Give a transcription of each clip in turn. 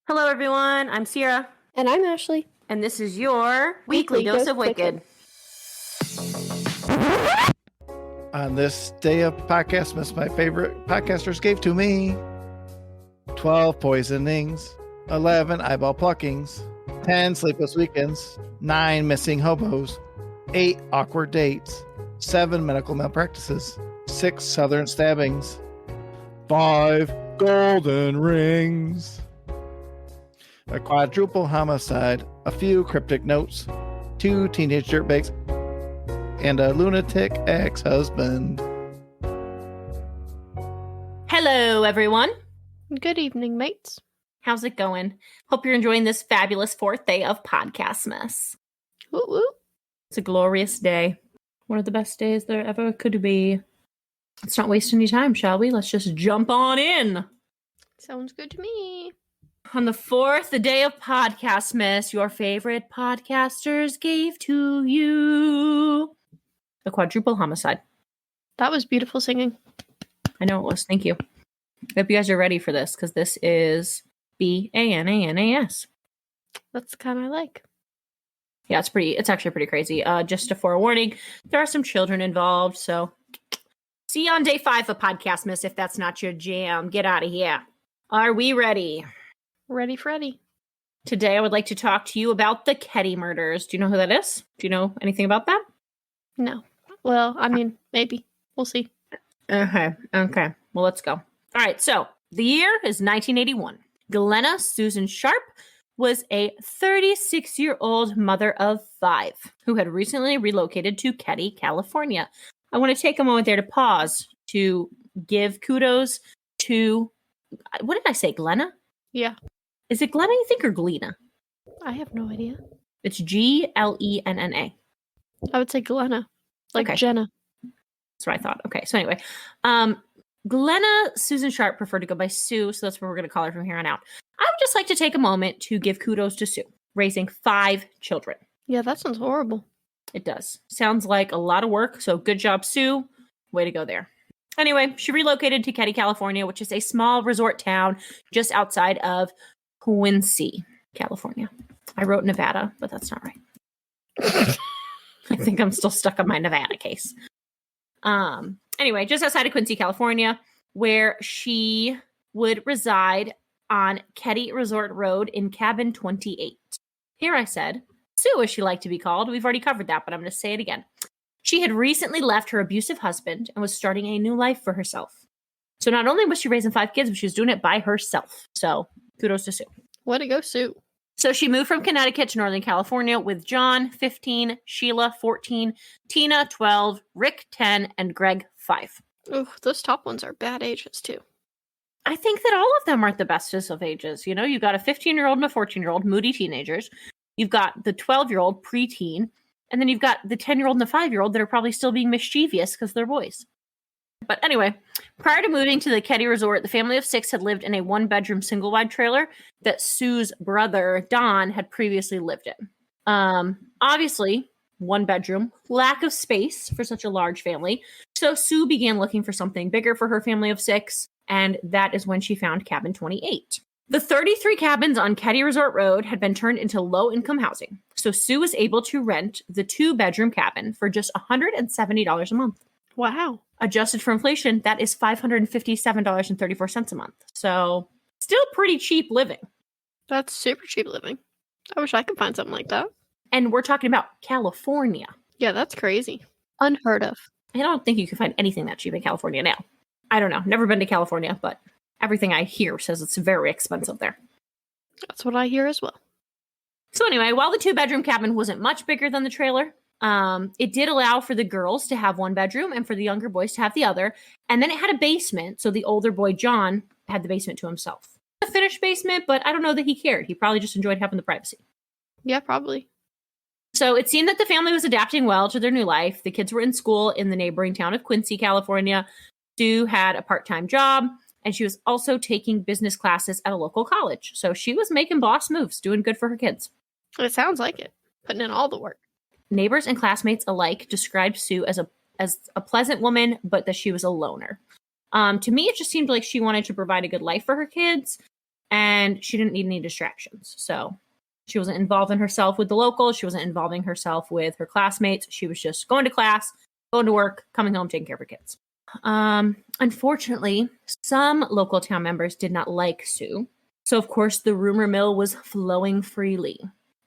Hello, everyone. I'm Sierra. And I'm Ashley. And this is your Weekly Dose of Wicked. On this day of Podcastmas, my favorite podcasters gave to me 12 poisonings, 11 eyeball pluckings, 10 sleepless weekends, 9 missing hobos, 8 awkward dates, 7 medical malpractices, 6 southern stabbings, 5 golden rings, a quadruple homicide, a few cryptic notes, 2 teenage dirtbags, and a lunatic ex-husband. Hello, everyone. Good evening, mates. How's it going? Hope you're enjoying this fabulous 4th day of Podcastmas. Woo woo. It's a glorious day. One of the best days there ever could be. Let's not waste any time, shall we? Let's just jump on in. Sounds good to me. On the 4th day of Podcastmas, your favorite podcasters gave to you A Quadruple Homicide. That was beautiful singing. I know it was. Thank you. I hope you guys are ready for this, because this is B-A-N-A-N-A-S. That's the kind I like. Yeah, it's actually pretty crazy. Just a forewarning, there are some children involved, so see you on day 5 of Podcastmas if that's not your jam. Get out of here. Are we ready? Ready, Freddy. Today I would like to talk to you about the Keddie murders. Do you know who that is? Do you know anything about that? No. Well, I mean, maybe. We'll see. Okay. Well, let's go. All right, so the year is 1981. Glenna Susan Sharp was a 36-year-old mother of 5 who had recently relocated to Keddie, California. I want to take a moment there to pause to give kudos to, what did I say, Glenna? Yeah. Is it Glenna, you think, or Glenna? I have no idea. It's G-L-E-N-N-A. I would say Glenna. Like Okay. Jenna. That's what I thought. Okay, so anyway. Glenna Susan Sharp preferred to go by Sue, so that's what we're going to call her from here on out. I would just like to take a moment to give kudos to Sue, raising 5 children. Yeah, that sounds horrible. It does. Sounds like a lot of work, so good job, Sue. Way to go there. Anyway, she relocated to Keddie, California, which is a small resort town just outside of Quincy, California. I wrote Nevada, but that's not right. I think I'm still stuck on my Nevada case. Anyway, just outside of Quincy, California, where she would reside on Keddie Resort Road in Cabin 28. Here I said, Sue, as she liked to be called. We've already covered that, but I'm going to say it again. She had recently left her abusive husband and was starting a new life for herself. So not only was she raising 5 kids, but she was doing it by herself. So kudos to Sue. Way to go, Sue. So she moved from Connecticut to Northern California with John, 15, Sheila, 14, Tina, 12, Rick, 10, and Greg, 5. Oh, those top ones are bad ages, too. I think that all of them aren't the bestest of ages. You know, you've got a 15-year-old and a 14-year-old, moody teenagers. You've got the 12-year-old, preteen. And then you've got the 10-year-old and the 5-year-old that are probably still being mischievous because they're boys. But anyway, prior to moving to the Keddie Resort, the family of 6 had lived in a 1-bedroom single-wide trailer that Sue's brother, Don, had previously lived in. Obviously, 1 bedroom, lack of space for such a large family. So Sue began looking for something bigger for her family of 6, and that is when she found Cabin 28. The 33 cabins on Keddie Resort Road had been turned into low-income housing, so Sue was able to rent the 2-bedroom cabin for just $170 a month. Wow. Adjusted for inflation, that is $557.34 a month. So still pretty cheap living. That's super cheap living. I wish I could find something like that. And we're talking about California. Yeah, that's crazy. Unheard of. I don't think you can find anything that cheap in California now. I don't know. Never been to California, but everything I hear says it's very expensive there. That's what I hear as well. So anyway, while the 2-bedroom cabin wasn't much bigger than the trailer, it did allow for the girls to have 1 bedroom and for the younger boys to have the other. And then it had a basement, so the older boy, John, had the basement to himself. A finished basement, but I don't know that he cared. He probably just enjoyed having the privacy. Yeah, probably. So it seemed that the family was adapting well to their new life. The kids were in school in the neighboring town of Quincy, California. Sue had a part-time job, and she was also taking business classes at a local college. So she was making boss moves, doing good for her kids. It sounds like it. Putting in all the work. Neighbors and classmates alike described Sue as a pleasant woman, but that she was a loner. To me, it just seemed like she wanted to provide a good life for her kids. and she didn't need any distractions. So she wasn't involving herself with the locals. She wasn't involving herself with her classmates. She was just going to class, going to work, coming home, taking care of her kids. Unfortunately, some local town members did not like Sue. So, of course, the rumor mill was flowing freely.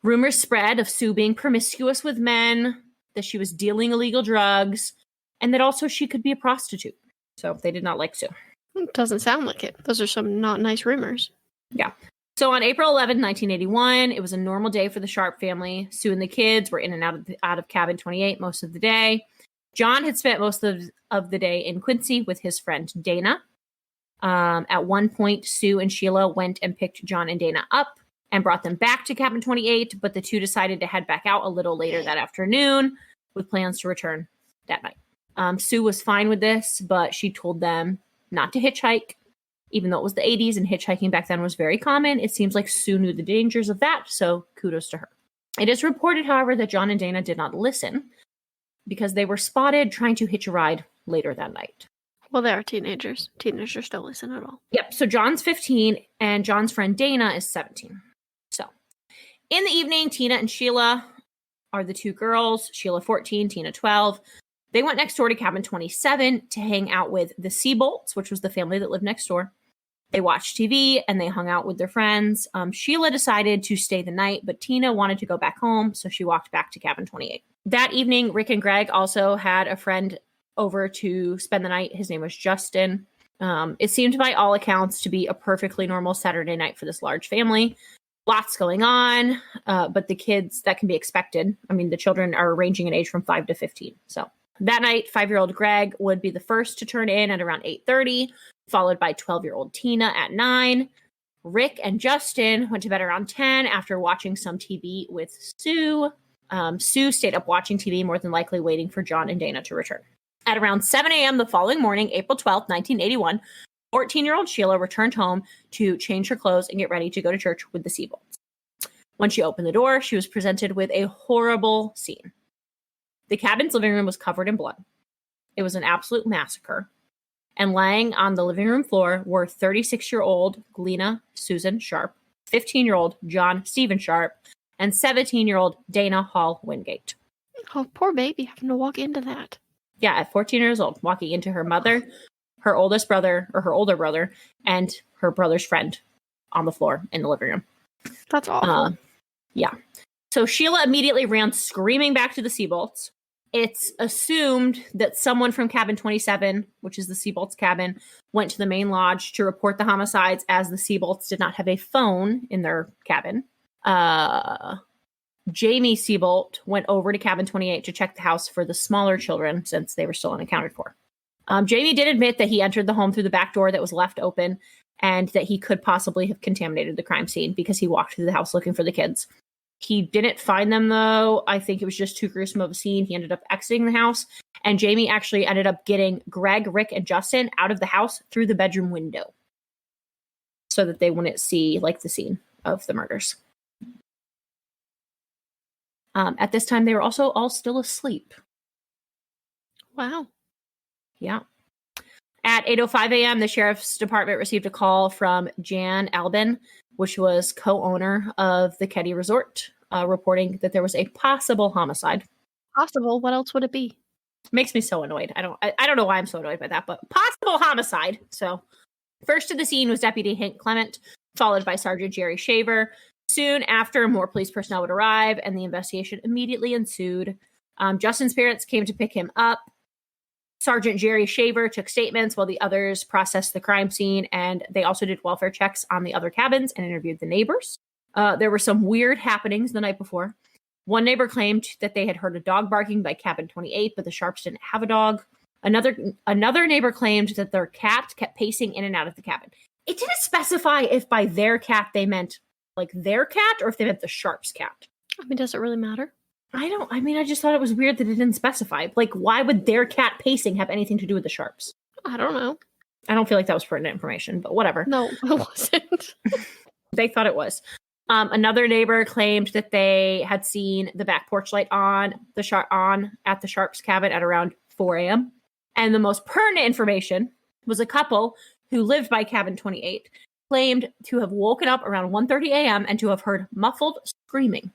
Rumors spread of Sue being promiscuous with men, that she was dealing illegal drugs, and that also she could be a prostitute. So they did not like Sue. It doesn't sound like it. Those are some not nice rumors. Yeah. So on April 11, 1981, it was a normal day for the Sharp family. Sue and the kids were in and out of cabin 28 most of the day. John had spent most of the day in Quincy with his friend Dana. At one point, Sue and Sheila went and picked John and Dana up and brought them back to cabin 28, but the two decided to head back out a little later that afternoon with plans to return that night. Sue was fine with this, but she told them not to hitchhike. Even though it was the 80s and hitchhiking back then was very common, it seems like Sue knew the dangers of that, so kudos to her. It is reported, however, that John and Dana did not listen because they were spotted trying to hitch a ride later that night. Well, they are teenagers. Teenagers don't listen at all. Yep, so John's 15 and John's friend Dana is 17. So, in the evening, Tina and Sheila are the two girls. Sheila 14, Tina 12. They went next door to cabin 27 to hang out with the Seabolts, which was the family that lived next door. They watched TV and they hung out with their friends. Sheila decided to stay the night, but Tina wanted to go back home, so she walked back to cabin 28. That evening, Rick and Greg also had a friend over to spend the night. His name was Justin. It seemed by all accounts to be a perfectly normal Saturday night for this large family. Lots going on, but the kids, that can be expected. I mean, the children are ranging in age from 5 to 15. So that night, 5-year-old Greg would be the first to turn in at around 8:30, followed by 12-year-old Tina at 9. Rick and Justin went to bed around 10 after watching some TV with Sue. Sue stayed up watching TV, more than likely waiting for John and Dana to return. At around 7 a.m. the following morning, April 12th, 1981, 14-year-old Sheila returned home to change her clothes and get ready to go to church with the Seabolts. When she opened the door, she was presented with a horrible scene. The cabin's living room was covered in blood. It was an absolute massacre. And lying on the living room floor were 36-year-old Glena Susan Sharp, 15-year-old John Stephen Sharp, and 17-year-old Dana Hall Wingate. Oh, poor baby having to walk into that. Yeah, at 14 years old, walking into her mother, her oldest brother, or her older brother, and her brother's friend on the floor in the living room. That's awful. Yeah. So Sheila immediately ran screaming back to the Seabolts. It's assumed that someone from cabin 27, which is the Seabolts cabin, went to the main lodge to report the homicides, as the Seabolts did not have a phone in their cabin. Jamie Seabolt went over to cabin 28 to check the house for the smaller children since they were still unaccounted for. Jamie did admit that he entered the home through the back door that was left open and that he could possibly have contaminated the crime scene because he walked through the house looking for the kids. He didn't find them, though. I think it was just too gruesome of a scene. He ended up exiting the house, and Jamie actually ended up getting Greg, Rick, and Justin out of the house through the bedroom window so that they wouldn't see, like, the scene of the murders. At this time, they were also all still asleep. Wow. Yeah. At 8:05 a.m., the sheriff's department received a call from Jan Albin, which was co-owner of the Keddie Resort, reporting that there was a possible homicide. Possible? What else would it be? Makes me so annoyed. I don't know why I'm so annoyed by that, but possible homicide. So, first to the scene was Deputy Hank Clement, followed by Sergeant Jerry Shaver. Soon after, more police personnel would arrive, and the investigation immediately ensued. Justin's parents came to pick him up. Sergeant Jerry Shaver took statements while the others processed the crime scene, and they also did welfare checks on the other cabins and interviewed the neighbors. There were some weird happenings the night before. One neighbor claimed that they had heard a dog barking by cabin 28, but the Sharps didn't have a dog. Another neighbor claimed that their cat kept pacing in and out of the cabin. It didn't specify if by their cat they meant like their cat or if they meant the Sharps' cat. I mean, does it really matter? I just thought it was weird that it didn't specify. Like, why would their cat pacing have anything to do with the Sharps? I don't know. I don't feel like that was pertinent information, but whatever. No, it wasn't. They thought it was. Another neighbor claimed that they had seen the back porch light on at the Sharps' cabin at around 4 a.m. And the most pertinent information was a couple who lived by cabin 28 claimed to have woken up around 1:30 a.m. and to have heard muffled screaming.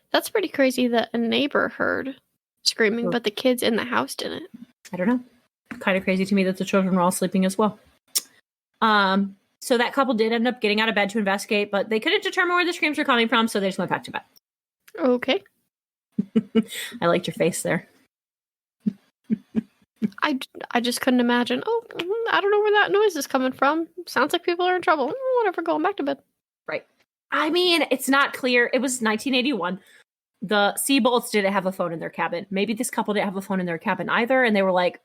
That's pretty crazy that a neighbor heard screaming, but the kids in the house didn't. I don't know. Kind of crazy to me that the children were all sleeping as well. So that couple did end up getting out of bed to investigate, but they couldn't determine where the screams were coming from, so they just went back to bed. Okay. I liked your face there. I just couldn't imagine. Oh, I don't know where that noise is coming from. Sounds like people are in trouble. Whatever, going back to bed. Right. I mean, it's not clear. It was 1981. The Seabolts didn't have a phone in their cabin. Maybe this couple didn't have a phone in their cabin either, and they were like,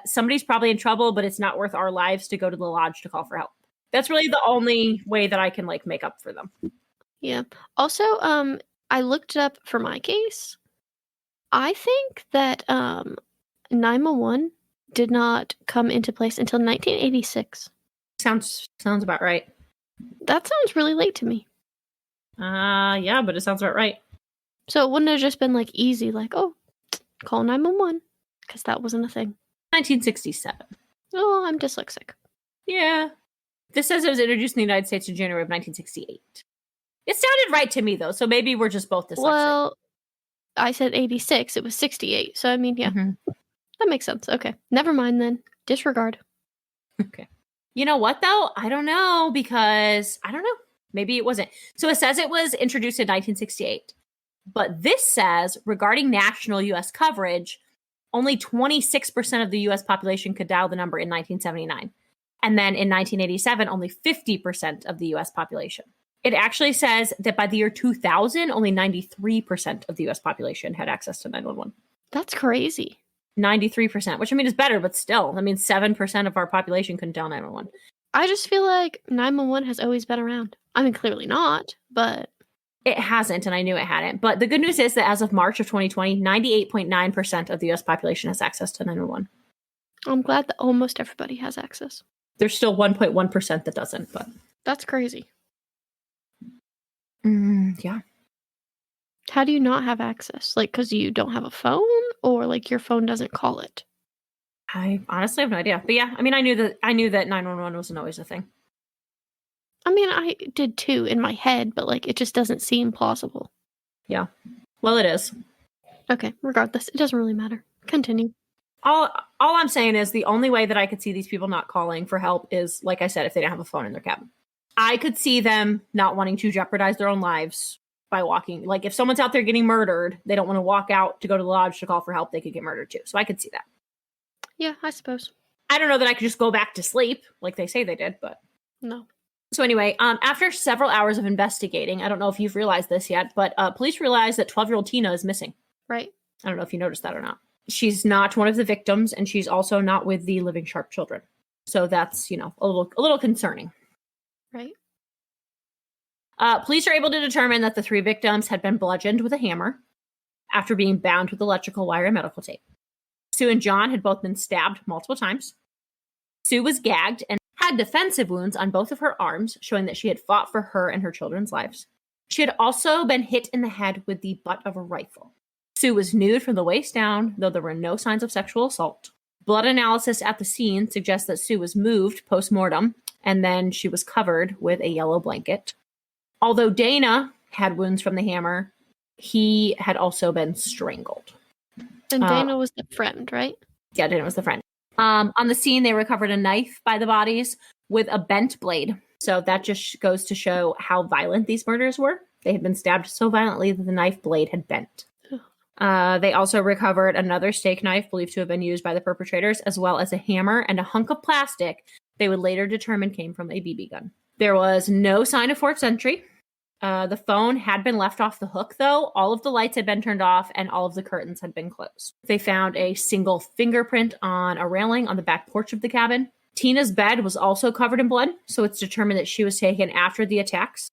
somebody's probably in trouble, but it's not worth our lives to go to the lodge to call for help. That's really the only way that I can like make up for them. Yeah. Also, I looked it up for my case. I think that 911 did not come into place until 1986. Sounds about right. That sounds really late to me. Yeah, but it sounds about right. So it wouldn't have just been like easy, like, oh, call 911, because that wasn't a thing. 1967. Oh, I'm dyslexic. Yeah. This says it was introduced in the United States in January of 1968. It sounded right to me, though, so maybe we're just both dyslexic. Well, I said 86. It was 68. So, I mean, yeah. Mm-hmm. That makes sense. Okay. Never mind then. Disregard. Okay. You know what, though? I don't know, because I don't know. Maybe it wasn't. So it says it was introduced in 1968. But this says, regarding national U.S. coverage, only 26% of the U.S. population could dial the number in 1979. And then in 1987, only 50% of the U.S. population. It actually says that by the year 2000, only 93% of the U.S. population had access to 911. That's crazy. 93%, which I mean is better, but still, I mean 7% of our population couldn't dial 911. I just feel like 911 has always been around. I mean, clearly not, but... It hasn't, and I knew it hadn't. But the good news is that as of March of 2020, 98.9% of the U.S. population has access to 911. I'm glad that almost everybody has access. There's still 1.1% that doesn't, but... That's crazy. Yeah. How do you not have access? Like, because you don't have a phone? Or, like, your phone doesn't call it? I honestly have no idea. But yeah, I mean, I knew that 911 wasn't always a thing. I mean, I did too in my head, but, like, it just doesn't seem plausible. Yeah. Well, it is. Okay, regardless, it doesn't really matter. Continue. All I'm saying is the only way that I could see these people not calling for help is, like I said, if they didn't have a phone in their cabin. I could see them not wanting to jeopardize their own lives by walking. Like, if someone's out there getting murdered, they don't want to walk out to go to the lodge to call for help. They could get murdered too. So I could see that. Yeah, I suppose. I don't know that I could just go back to sleep like they say they did, but... No. So anyway, after several hours of investigating, I don't know if you've realized this yet, but police realized that 12-year-old Tina is missing. Right. I don't know if you noticed that or not. She's not one of the victims, and she's also not with the Living Sharp children. So that's, a little concerning. Right. Police are able to determine that the 3 victims had been bludgeoned with a hammer after being bound with electrical wire and medical tape. Sue and John had both been stabbed multiple times. Sue was gagged and had defensive wounds on both of her arms, showing that she had fought for her and her children's lives. She had also been hit in the head with the butt of a rifle. Sue was nude from the waist down, though there were no signs of sexual assault. Blood analysis at the scene suggests that Sue was moved post-mortem, and then she was covered with a yellow blanket. Although Dana had wounds from the hammer, he had also been strangled. And Dana was the friend, right? Yeah, Dana was the friend. On the scene, they recovered a knife by the bodies with a bent blade. So that just goes to show how violent these murders were. They had been stabbed so violently that the knife blade had bent. They also recovered another steak knife believed to have been used by the perpetrators, as well as a hammer and a hunk of plastic they would later determine came from a BB gun. There was no sign of forced entry. The phone had been left off the hook, though. All of the lights had been turned off and all of the curtains had been closed. They found a single fingerprint on a railing on the back porch of the cabin. Tina's bed was also covered in blood, so it's determined that she was taken after the attacks.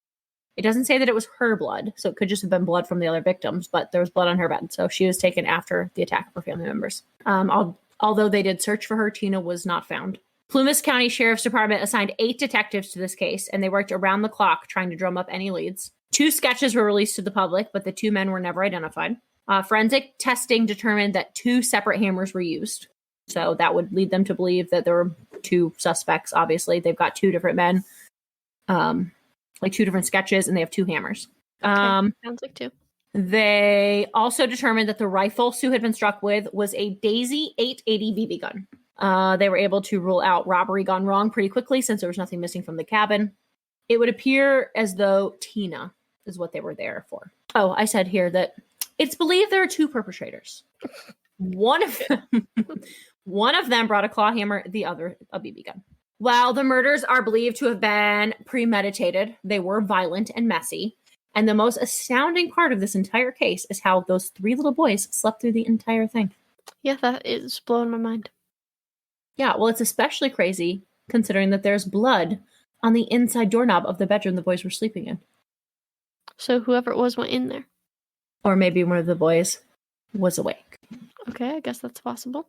It doesn't say that it was her blood, so it could just have been blood from the other victims, but there was blood on her bed, so she was taken after the attack of her family members. Although they did search for her, Tina was not found. Plumas County Sheriff's Department assigned 8 detectives to this case, and they worked around the clock trying to drum up any leads. 2 sketches were released to the public, but the 2 men were never identified. Forensic testing determined that 2 separate hammers were used. So that would lead them to believe that there were 2 suspects, obviously. They've got 2 different men like 2 different sketches, and they have 2 hammers. Okay. Sounds like 2. They also determined that the rifle Sue had been struck with was a Daisy 880 BB gun. They were able to rule out robbery gone wrong pretty quickly since there was nothing missing from the cabin. It would appear as though Tina is what they were there for. Oh, I said here that it's believed there are 2 perpetrators. One of them brought a claw hammer, the other a BB gun. While the murders are believed to have been premeditated, they were violent and messy. And the most astounding part of this entire case is how those 3 little boys slept through the entire thing. Yeah, that is blowing my mind. Yeah, well, it's especially crazy considering that there's blood on the inside doorknob of the bedroom the boys were sleeping in. So whoever it was went in there. Or maybe one of the boys was awake. Okay, I guess that's possible.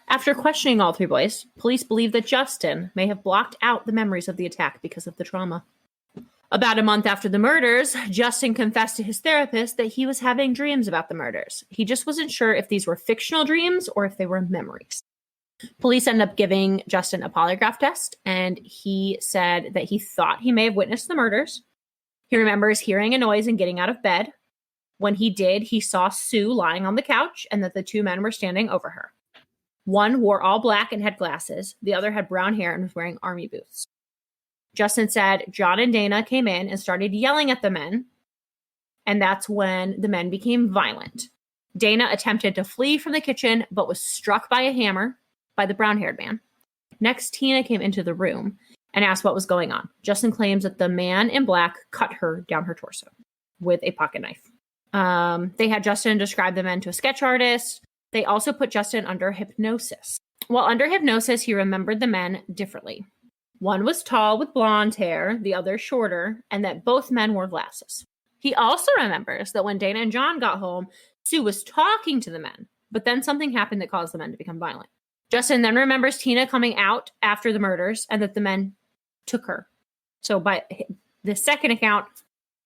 After questioning all 3 boys, police believe that Justin may have blocked out the memories of the attack because of the trauma. About a month after the murders, Justin confessed to his therapist that he was having dreams about the murders. He just wasn't sure if these were fictional dreams or if they were memories. Police ended up giving Justin a polygraph test, and he said that he thought he may have witnessed the murders. He remembers hearing a noise and getting out of bed. When he did, he saw Sue lying on the couch and that the 2 men were standing over her. One wore all black and had glasses. The other had brown hair and was wearing army boots. Justin said John and Dana came in and started yelling at the men, and that's when the men became violent. Dana attempted to flee from the kitchen, but was struck by a hammer by the brown-haired man. Next, Tina came into the room and asked what was going on. Justin claims that the man in black cut her down her torso with a pocket knife. They had Justin describe the men to a sketch artist. They also put Justin under hypnosis. While under hypnosis, he remembered the men differently. One was tall with blonde hair, the other shorter, and that both men wore glasses. He also remembers that when Dana and John got home, Sue was talking to the men, but then something happened that caused the men to become violent. Justin then remembers Tina coming out after the murders and that the men took her. So by the second account,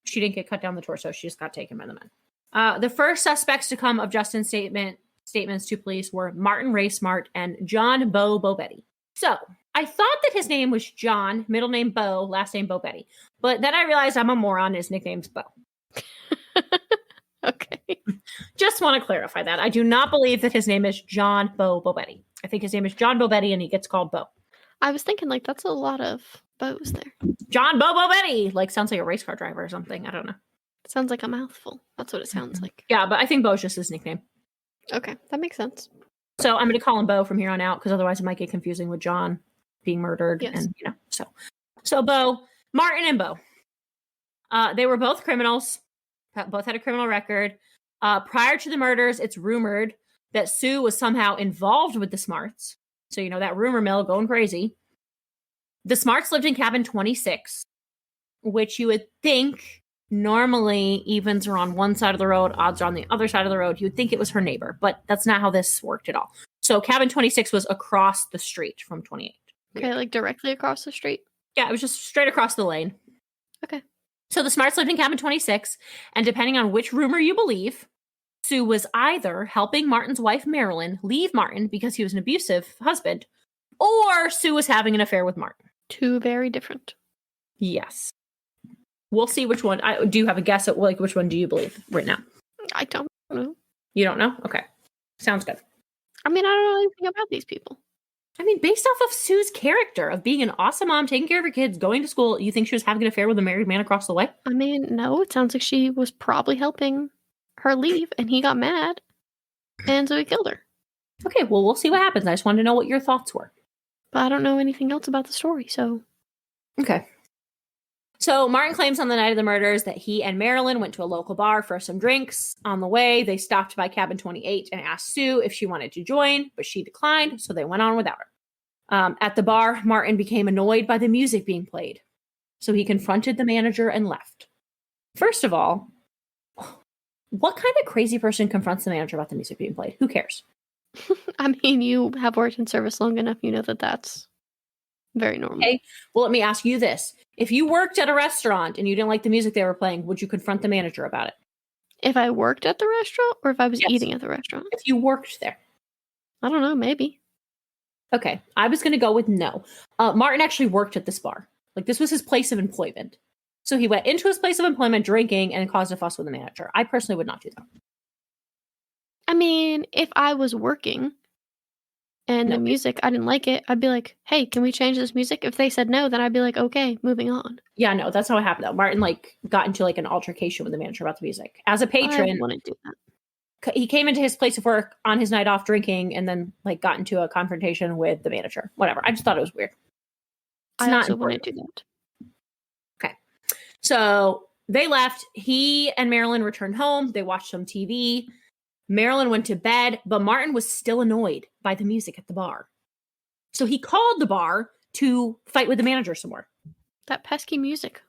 she didn't get cut down the torso. She just got taken by the men. The first suspects to come of Justin's statements to police were Martin Ray Smart and John Bo Bobetti. So I thought that his name was John, middle name Bo, last name Bobetti. But then I realized I'm a moron. His nickname's Bo. Okay. Just want to clarify that. I do not believe that his name is John Bo Bobetti. I think his name is John Bobetti and he gets called Bo. I was thinking, like, that's a lot of Bo's there. John Bo Bobetti! Like, sounds like a race car driver or something. I don't know. It sounds like a mouthful. That's what it sounds like. Yeah, but I think Bo's just his nickname. Okay, that makes sense. So I'm going to call him Bo from here on out because otherwise it might get confusing with John being murdered. Yes. And, you know, so Bo, Martin and Bo. They were both criminals. Both had a criminal record. Prior to the murders, it's rumored that Sue was somehow involved with the Smarts. So, you know, that rumor mill going crazy. The Smarts lived in cabin 26, which you would think normally evens are on one side of the road, odds are on the other side of the road. You would think it was her neighbor, but that's not how this worked at all. So cabin 26 was across the street from 28. Okay, like directly across the street? Yeah, it was just straight across the lane. Okay. So the Smarts lived in cabin 26, and depending on which rumor you believe, Sue was either helping Martin's wife, Marilyn, leave Martin because he was an abusive husband, or Sue was having an affair with Martin. 2 very different. Yes. We'll see which one. Do you have a guess at like which one do you believe right now? I don't know. You don't know? Okay. Sounds good. I mean, I don't know anything about these people. I mean, based off of Sue's character of being an awesome mom, taking care of her kids, going to school, you think she was having an affair with a married man across the way? I mean, no, it sounds like she was probably helping her leave and he got mad and so he killed her. Okay, well, we'll see what happens. I just wanted to know what your thoughts were. But I don't know anything else about the story, so. Okay. So Martin claims on the night of the murders that he and Marilyn went to a local bar for some drinks. On the way, they stopped by cabin 28 and asked Sue if she wanted to join, but she declined, so they went on without her. At the bar, Martin became annoyed by the music being played, so he confronted the manager and left. First of all, what kind of crazy person confronts the manager about the music being played? Who cares? I mean, you have worked in service long enough, you know that that's very normal. Okay, well, let me ask you this. If you worked at a restaurant and you didn't like the music they were playing, would you confront the manager about it? If I worked at the restaurant or if I was Yes. eating at the restaurant? If you worked there. I don't know, maybe. Okay, I was going to go with no. Martin actually worked at this bar. Like, this was his place of employment. So he went into his place of employment drinking and caused a fuss with the manager. I personally would not do that. I mean, if I was working and the music, I didn't like it, I'd be like, hey, can we change this music? If they said no, then I'd be like, okay, moving on. Yeah, no, that's not what happened though. Martin like got into like an altercation with the manager about the music. As a patron, I wouldn't do that. He came into his place of work on his night off drinking and then like got into a confrontation with the manager. Whatever. I just thought it was weird. It's I not also important. wouldn't do that. Okay. So they left. He and Marilyn returned home. They watched some TV. Marilyn went to bed, but Martin was still annoyed by the music at the bar. So he called the bar to fight with the manager some more. That pesky music.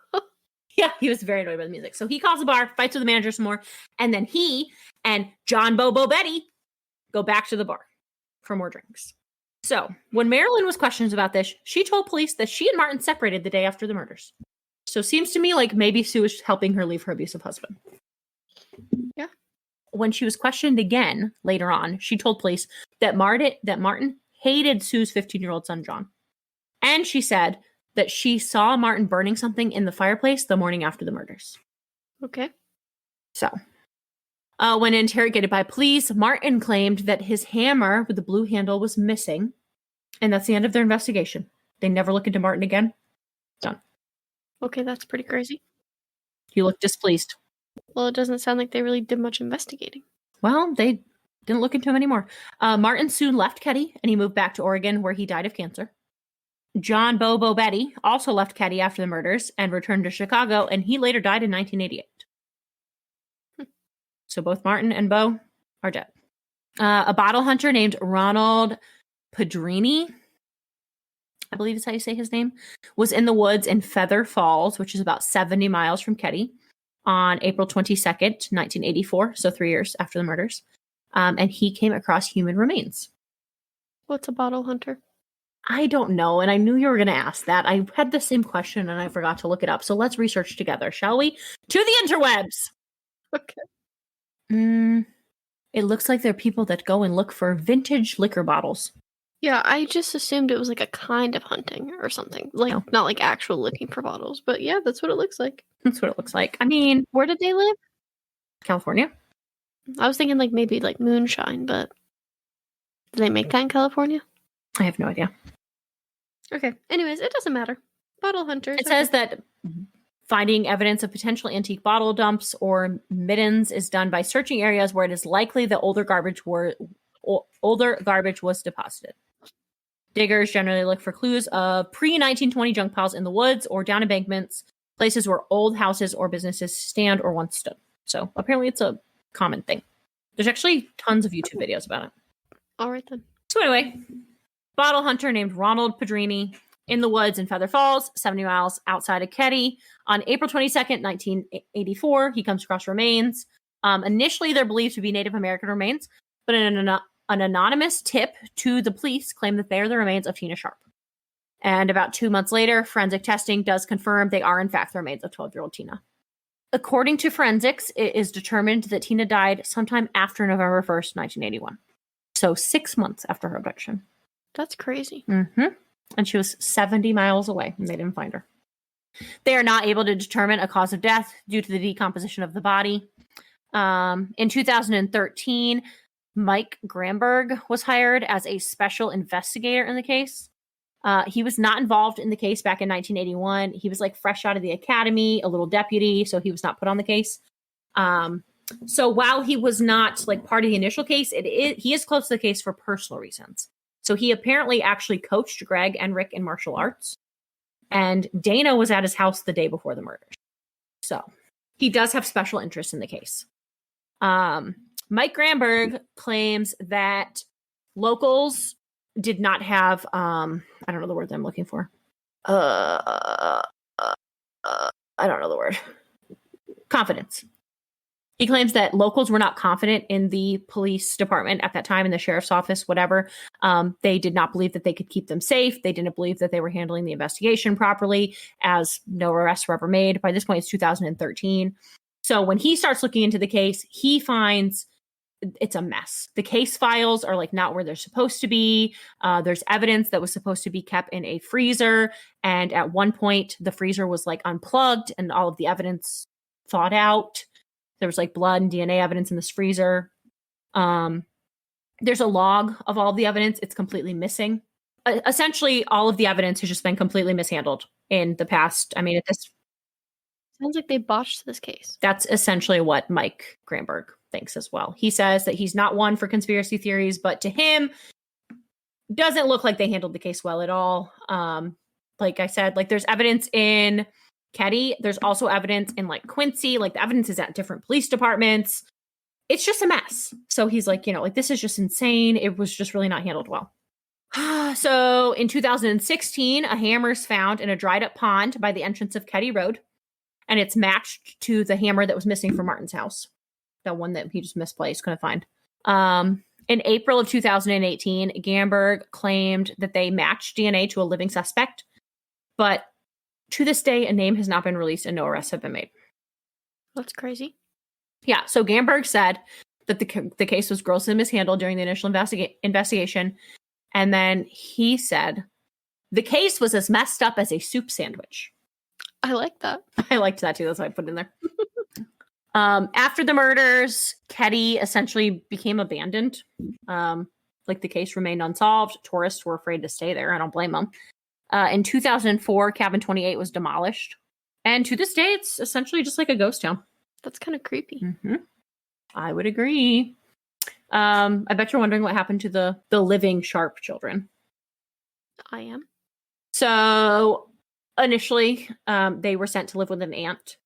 Yeah, he was very annoyed by the music. So he calls the bar, fights with the manager some more, and then he and John Bobo Betty go back to the bar for more drinks. So when Marilyn was questioned about this, she told police that she and Martin separated the day after the murders. So it seems to me like maybe Sue was helping her leave her abusive husband. Yeah. When she was questioned again later on, she told police that Martin hated Sue's 15-year-old son, John. And she said that she saw Martin burning something in the fireplace the morning after the murders. Okay. So, when interrogated by police, Martin claimed that his hammer with the blue handle was missing. And that's the end of their investigation. They never look into Martin again. Done. Okay, that's pretty crazy. You look displeased. Well, it doesn't sound like they really did much investigating. Well, they didn't look into him anymore. Martin soon left Keddie, and he moved back to Oregon, where he died of cancer. John Bobo Betty also left Keddie after the murders and returned to Chicago, and he later died in 1988. So both Martin and Bo are dead. A bottle hunter named Ronald Pedrini, I believe is how you say his name, was in the woods in Feather Falls, which is about 70 miles from Keddie, on April 22nd, 1984, so 3 years after the murders. And he came across human remains. What's a bottle hunter? I don't know, and I knew you were going to ask that. I had the same question, and I forgot to look it up. So let's research together, shall we? To the interwebs! Okay. It looks like there are people that go and look for vintage liquor bottles. Yeah, I just assumed it was like a kind of hunting or something. Like, No. not like actual looking for bottles, but yeah, that's what it looks like. That's what it looks like. I mean, Where did they live? California. I was thinking like maybe like moonshine, but do they make that in California? I have no idea. Okay. Anyways, it doesn't matter. Bottle hunters. It says that finding evidence of potential antique bottle dumps or middens is done by searching areas where it is likely that older garbage was deposited. Diggers generally look for clues of pre-1920 junk piles in the woods or down embankments, places where old houses or businesses stand or once stood. So apparently it's a common thing. There's actually tons of YouTube videos about it. All right then. So anyway, bottle hunter named Ronald Pedrini in the woods in Feather Falls, 70 miles outside of Keddie. On April 22nd, 1984, he comes across remains. Initially, they're believed to be Native American remains, but an anonymous tip to the police claimed that they are the remains of Tina Sharp. And about 2 months later, forensic testing does confirm they are in fact the remains of 12-year-old Tina. According to forensics, it is determined that Tina died sometime after November 1st, 1981. So 6 months after her abduction. That's crazy. Mm-hmm. And she was 70 miles away and they didn't find her. They are not able to determine a cause of death due to the decomposition of the body. In 2013, Mike Gramberg was hired as a special investigator in the case. He was not involved in the case back in 1981. He was like fresh out of the academy, a little deputy, so he was not put on the case. So while he was not like part of the initial case, he is close to the case for personal reasons. So he apparently actually coached Greg and Rick in martial arts. And Dana was at his house the day before the murders. So he does have special interest in the case. Mike Gramberg claims that locals did not have, I don't know the word that I'm looking for. I don't know the word. Confidence. He claims that locals were not confident in the police department at that time, in the sheriff's office, whatever. They did not believe that they could keep them safe. They didn't believe that they were handling the investigation properly, as no arrests were ever made. By this point, it's 2013. So when he starts looking into the case, he finds it's a mess. The case files are like not where they're supposed to be. There's evidence that was supposed to be kept in a freezer. And at one point, the freezer was like unplugged and all of the evidence thawed out. There was like blood and DNA evidence in this freezer. There's a log of all of the evidence. It's completely missing. Essentially, all of the evidence has just been completely mishandled in the past. I mean, at this Sounds like they botched this case. That's essentially what Mike Gramberg thinks as well. He says that he's not one for conspiracy theories, but to him, doesn't look like they handled the case well at all. Like I said, like there's evidence in Keddie. There's also evidence in like Quincy. Like the evidence is at different police departments. It's just a mess. So he's like, like this is just insane. It was just really not handled well. So in 2016, a hammer is found in a dried up pond by the entrance of Keddie Road. And it's matched to the hammer that was missing from Martin's house. That one that he just misplaced, couldn't find. In April of 2018, Gamberg claimed that they matched DNA to a living suspect. But to this day, a name has not been released and no arrests have been made. That's crazy. Yeah, so Gamberg said that the case was grossly mishandled during the initial investigation. And then he said, the case was as messed up as a soup sandwich. I like that. I liked that too. That's why I put it in there. After the murders, Keddie essentially became abandoned. Like the case remained unsolved. Tourists were afraid to stay there. I don't blame them. In 2004, Cabin 28 was demolished. And to this day, it's essentially just like a ghost town. That's kind of creepy. Mm-hmm. I would agree. I bet you're wondering what happened to the living Sharp children. I am. So initially, they were sent to live with an aunt,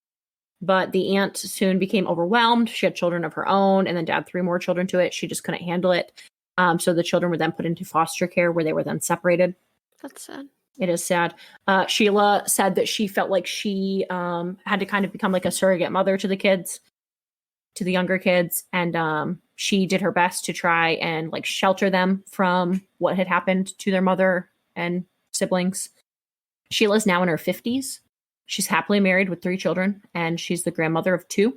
but the aunt soon became overwhelmed. She had children of her own and then to add 3 more children to it. She just couldn't handle it. So the children were then put into foster care where they were then separated. That's sad. It is sad. Sheila said that she felt like she had to kind of become like a surrogate mother to the kids, to the younger kids. And she did her best to try and like shelter them from what had happened to their mother and siblings. Sheila's now in her 50s. She's happily married with 3 children, and she's the grandmother of 2.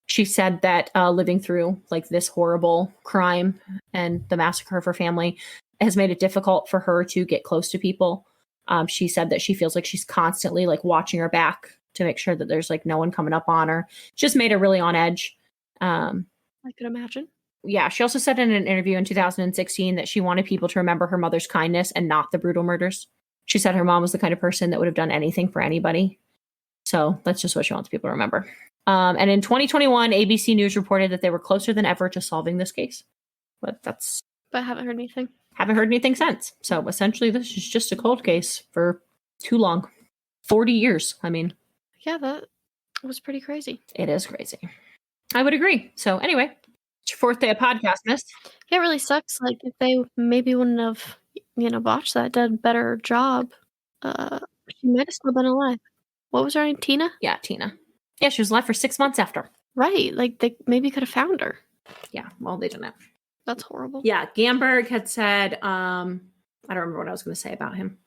She said that living through like this horrible crime and the massacre of her family has made it difficult for her to get close to people. She said that she feels like she's constantly like watching her back to make sure that there's like no one coming up on her. Just made her really on edge. I could imagine. Yeah. She also said in an interview in 2016 that she wanted people to remember her mother's kindness and not the brutal murders. She said her mom was the kind of person that would have done anything for anybody. So that's just what she wants people to remember. And in 2021, ABC News reported that they were closer than ever to solving this case. But I haven't heard anything. Haven't heard anything since. So essentially, this is just a cold case for too long. 40 years. I mean. Yeah, that was pretty crazy. It is crazy. I would agree. So anyway, it's your 4th day of podcast, miss. Yeah, it really sucks. Like, if they maybe wouldn't have, botched that, done a better job, she might have still been alive. What was her name? Tina? Yeah, Tina. Yeah, she was alive for 6 months after. Right. Like, they maybe could have found her. Yeah, well, they didn't. That's horrible. Yeah, Gamberg had said, I don't remember what I was going to say about him.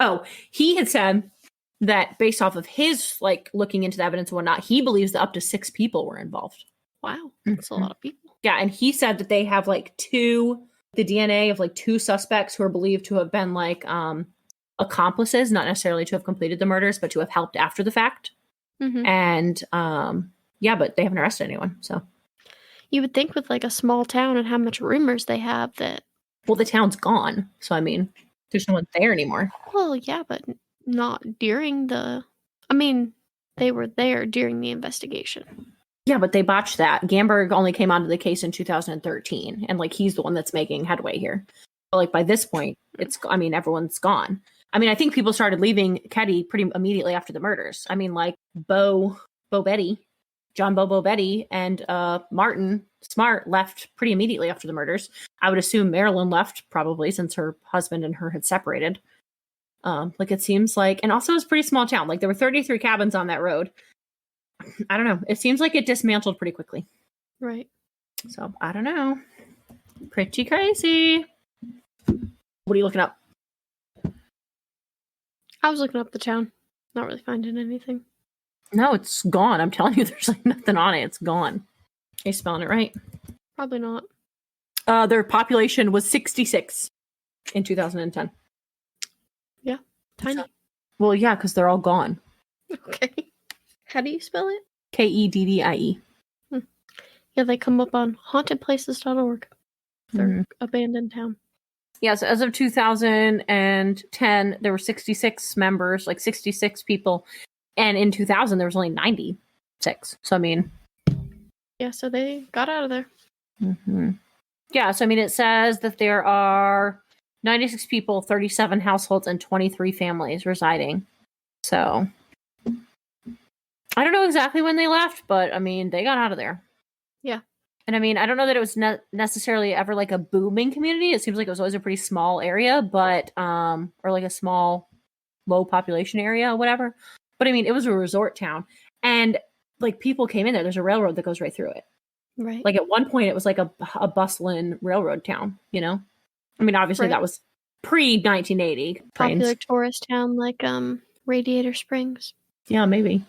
Oh, he had said that based off of his, like, looking into the evidence and whatnot, he believes that up to 6 people were involved. Wow. That's a lot of people. Yeah, and he said that they have, like, the DNA of, like, 2 suspects who are believed to have been, like, accomplices, not necessarily to have completed the murders, but to have helped after the fact. Mm-hmm. And, yeah, but they haven't arrested anyone, so. You would think with, like, a small town and how much rumors they have that... Well, the town's gone, so, I mean, there's no one there anymore. Well, yeah, but not during the... I mean, they were there during the investigation. Yeah, but they botched that. Gamberg only came onto the case in 2013, and, like, he's the one that's making headway here. But, like, by this point, everyone's gone. I mean, I think people started leaving Keddie pretty immediately after the murders. I mean, like, John Bobo Betty and Martin Smart left pretty immediately after the murders. I would assume Marilyn left probably since her husband and her had separated. Like it seems like, and also it's a pretty small town. Like there were 33 cabins on that road. I don't know. It seems like it dismantled pretty quickly. Right. So I don't know. Pretty crazy. What are you looking up? I was looking up the town. Not really finding anything. No, it's gone. I'm telling you, there's like nothing on it. It's gone. Are you spelling it right? Probably not. Their population was 66 in 2010. Yeah, tiny. Well, yeah, because they're all gone. Okay. How do you spell it? Keddie. Yeah, they come up on hauntedplaces.org. They're abandoned town. Yeah, so as of 2010, there were 66 members, like 66 people. And in 2000, there was only 96. So, I mean... Yeah, so they got out of there. Yeah, so, I mean, it says that there are 96 people, 37 households, and 23 families residing. So, I don't know exactly when they left, but, I mean, they got out of there. Yeah. And I mean, I don't know that it was necessarily ever like a booming community. It seems like it was always a pretty small area, but or like a small, low population area, or whatever. But I mean, it was a resort town, and like people came in there. There's a railroad that goes right through it. Right. Like at one point, it was like a bustling railroad town. You know, I mean, obviously that was pre 1980. Popular tourist town, like Radiator Springs. Yeah, maybe.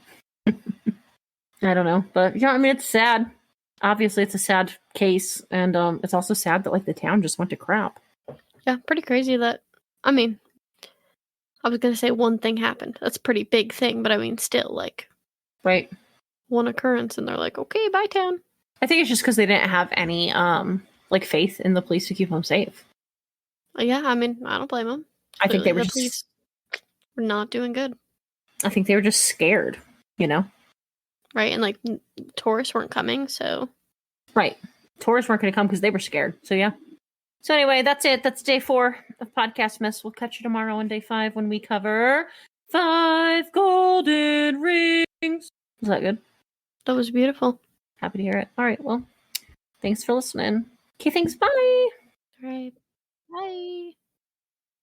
I don't know, but yeah, I mean, it's sad. Obviously, it's a sad case, and it's also sad that like the town just went to crap. Yeah, pretty crazy that. I mean, I was gonna say one thing happened. That's a pretty big thing, but I mean, still, like, right, one occurrence, and they're like, okay, bye, town. I think it's just because they didn't have any like faith in the police to keep them safe. Yeah, I mean, I don't blame them. I think they were police were not doing good. I think they were just scared, you know. Right, and like tourists weren't coming, so. Right. Tourists weren't going to come because they were scared. So, yeah. So, anyway, that's it. That's day 4 of Podcast Miss. We'll catch you tomorrow on day 5 when we cover 5 golden rings. Was that good? That was beautiful. Happy to hear it. All right. Well, thanks for listening. Okay, thanks. Bye. All right. Bye.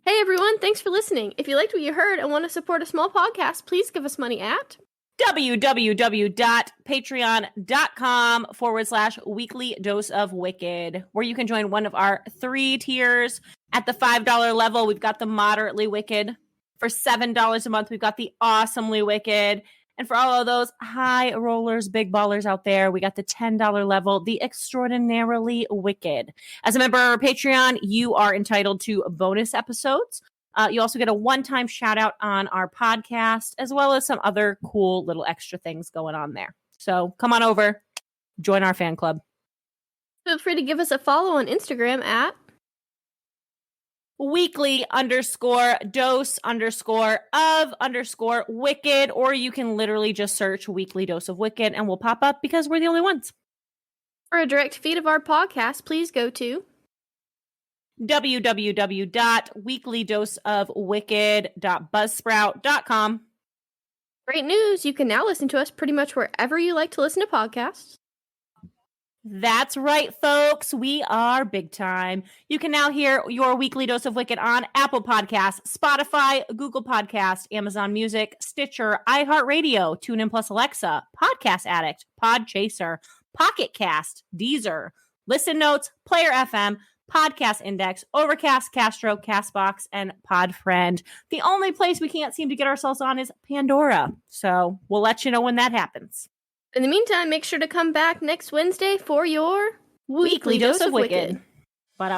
Hey, everyone. Thanks for listening. If you liked what you heard and want to support a small podcast, please give us money at www.patreon.com/weekly dose of wicked, where you can join one of our 3 tiers. At the $5 level, we've got the moderately wicked. For $7 a month, we've got the awesomely wicked. And for all of those high rollers, big ballers out there, we got the $10 level, the extraordinarily wicked. As a member of our Patreon, you are entitled to bonus episodes. You also get a one-time shout out on our podcast, as well as some other cool little extra things going on there. So come on over, join our fan club. Feel free to give us a follow on Instagram at weekly_dose_of_wicked, or you can literally just search Weekly Dose of Wicked and we'll pop up because we're the only ones. For a direct feed of our podcast, please go to www.weeklydoseofwicked.buzzsprout.com. Great news! You can now listen to us pretty much wherever you like to listen to podcasts. That's right, folks. We are big time. You can now hear your Weekly Dose of Wicked on Apple Podcasts, Spotify, Google Podcasts, Amazon Music, Stitcher, iHeartRadio, TuneIn Plus Alexa, Podcast Addict, Podchaser, Pocket Cast, Deezer, Listen Notes, Player FM, Podcast Index, Overcast, Castro, Castbox, and Podfriend. The only place we can't seem to get ourselves on is Pandora. So we'll let you know when that happens. In the meantime, make sure to come back next Wednesday for your Weekly Dose of Wicked. But